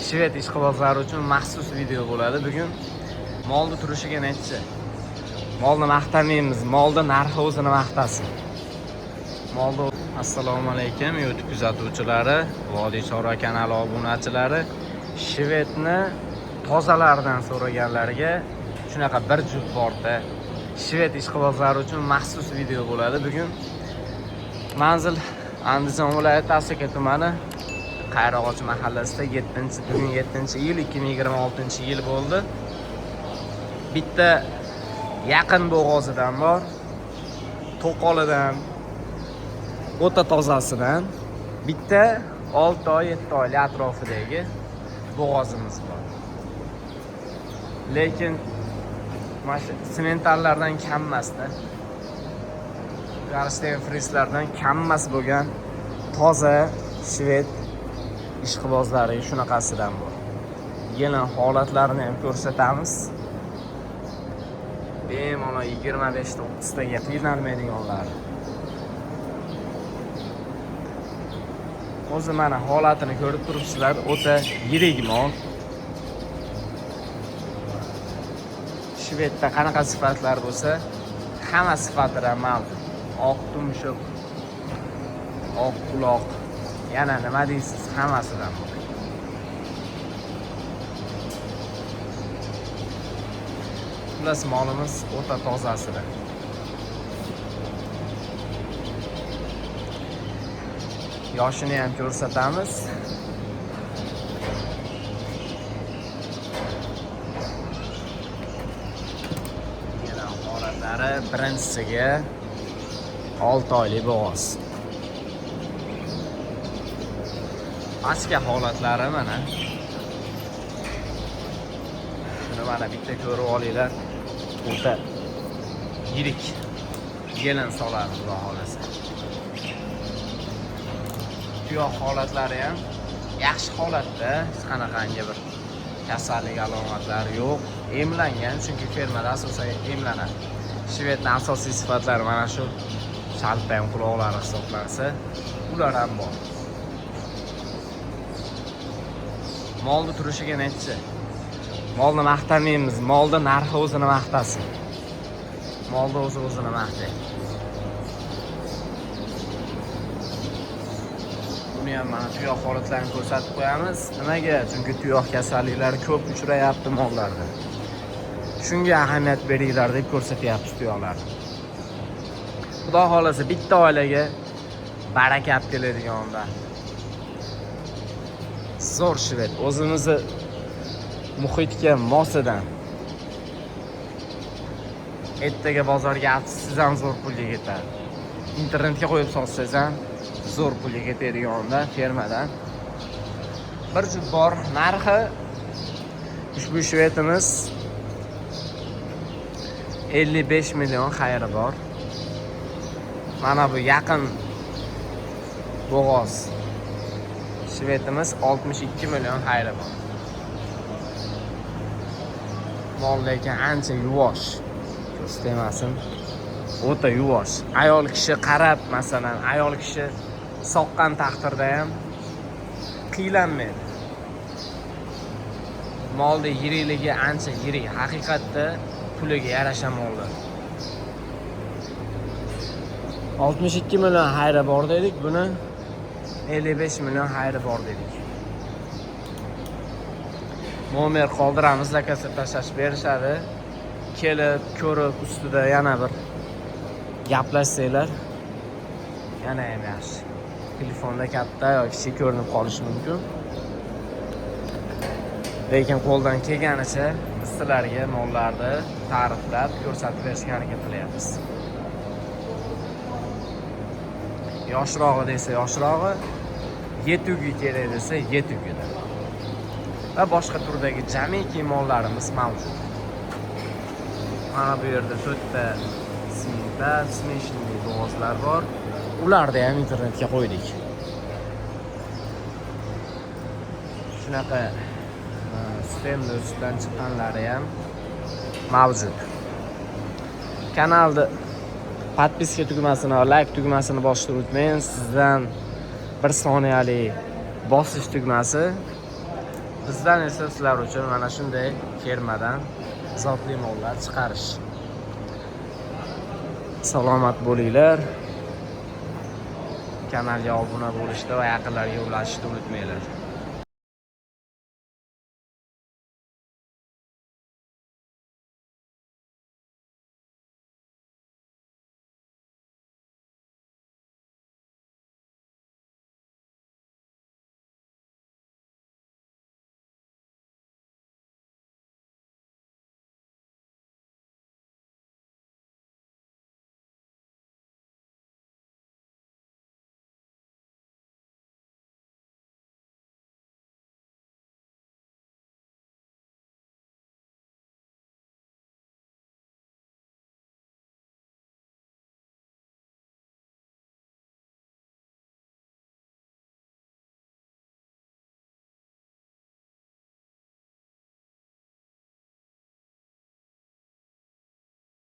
Shved ishqibozlari uchun maxsus video bo'ladi. Bugun molni turishiga nechi. Molni maqtamaymiz, molni narxi o'zini maqtasin. Molni assalomu alaykum YouTube kuzatuvchilari, Vodiy Chorva kanali obunachilari. Shvedni tozalardan so'raganlarga shunaqa bir juft borda. Shved ishqibozlari uchun maxsus video bo'ladi. Bugun manzil Andijon viloyati Asaka tumani Qayrag'och mahallasida bugun 7-yil 2026-yil bo'ldi. Bitta yaqin bo'g'ozidan bor, to'qolidan, o'ta tozasidan bitta 6 oy 7 oylik atrofidagi bo'g'ozimiz bor. Lekin mana sementallardan kam emasda. Garsten frislardan kam emas bo'lgan toza shved ishqibozlari shunaqasidan bor. Yelin holatlarini ham ko'rsatamiz. Bemalol 25-30 taga qiynalmaydiganlar. O'zi mana holatini ko'rib turibsizlar, o'ta yirik mol. Shvedda qanaqa sifatlar bo'lsa, hamma sifatlar mavjud. Oq tumshuq, oq quloq, yana nima deysiz, hammasidan bor. Plus molimiz o'ta tozasidan. Yoshini ham ko'rsatamiz. Yana holatlari birinchisiga 6 oylik bo'g'oz. Aska holatlari mana. Shuni mana bitta ko'rib olinglar. O'ta yirik yelin soladi xudo xolasa. Tuyoq holatlari ham yaxshi holatda, hech qanaqangi bir kasallik alomatlari yo'q. Emlangan, chunki fermada asosan emlanadi. Shvedning asosiy sifatlari mana shu shalpang quloqlari hisoblansa, ular ham bor. Molni turishiga nechi. Molni maqtamaymiz, molni narxi o'zini maqtasin. Molni o'zini maqtaydi. Buni ham mana tuyoq holatlarini ko'rsatib qo'yamiz. Nimaga? Chunki tuyoq kasalliklari ko'p uchrayapti mollarda. Shunga ahamiyat beringlar deb ko'rsatyapmiz tuyoqlarni. Xudo xolasa bitta oilaga baraka olib keladigan-da. Zo'r shved, o'zimizni muhitga mosidan. Ertaga bozorga olsangiz ham zo'r pulga ketadi. Internetga qo'yib sotsangiz ham zo'r pulga ketadigan-da fermadan. Bir juft bor, narxi ushbu shvedimiz 55 million xayri bor. Mana bu yaqin bo'g'oz shvedimiz 62 million xayri bor. Mol lekin ancha yuvosh. Ko'rsatmasin. O'ta yuvosh. Ayol kishi qarab, masalan, ayol kishi soqqan taqdirda ham qiylanmaydi. Molda yirikligi ancha yirik. Haqiqatda puliga yarasha mollar. 62 million xayri bor dedik, buni 55 million xayri bor dedik. Nomer qoldiramiz, zakasib tashlash berishadi. Kelib, ko'rib, ustida yana bir gaplashsanglar yana ham yaxshi. Telefonda katta yoki kichik ko'rinib qolishi mumkin. Lekin qo'ldan kelganicha sizlarga mollarni ta'riflab ko'rsatib berishga harakat qilyapmiz. Yoshrog'i desa yoshrog'i, yetugi kerak desa yetugidir. Va boshqa turdagi jamiki mollarimiz mavjud. Mana bu yerda 4 ta smeshli bo'g'ozlar bor. Ularni ham internetga qo'ydik. Shunaqa sistemda ustidan chiqqanlari ham mavjud. Kanalni podpiska tugmasini va like tugmasini bosishni unutmang. Sizdan 1 soniyalik bosish tugmasi Bizdan esa sizlar uchun mana shunday fermadan zotli mollar chiqarish. Salomat bo'linglar. Kanalga obuna bo'lishni va yaqinlarga ulashishni unutmanglar.